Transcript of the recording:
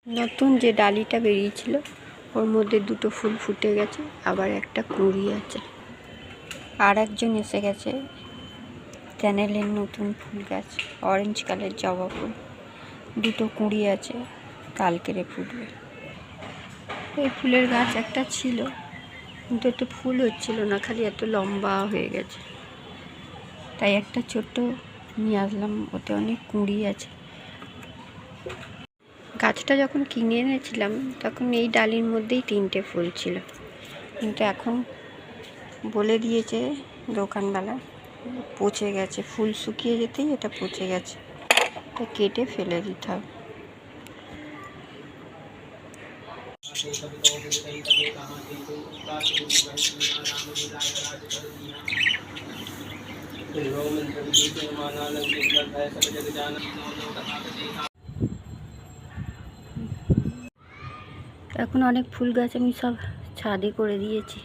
নতুন যে ডালিটা বেরিয়েছিল ওর মধ্যে দুটো ফুল ফুটে গেছে, আবার একটা কুঁড়ি আছে। আর একজন এসে গেছে, ক্যানেলের নতুন ফুল গাছ, অরেঞ্জ কালার জবা ফুল, দুটো কুঁড়ি আছে, কালকেরে ফুটবে। এই ফুলের গাছ একটা ছিল কিন্তু এত ফুল হচ্ছিল না, খালি এত লম্বা হয়ে গেছে, তাই একটা ছোট্ট নিয়ে আসলাম, ওতে অনেক কুঁড়ি আছে। গাছটা যখন কিনে এনেছিলাম তখন এই ডালির মধ্যেই 3টে ফুল ছিল, কিন্তু এখন বলে দিয়েছে দোকানওয়ালা পচে গেছে, ফুল শুকিয়ে যেতেই এটা পচে গেছে, তাই কেটে ফেলে দিতে হবে। এখন অনেক ফুল গাছ আমি সব ছাদে করে দিয়েছি।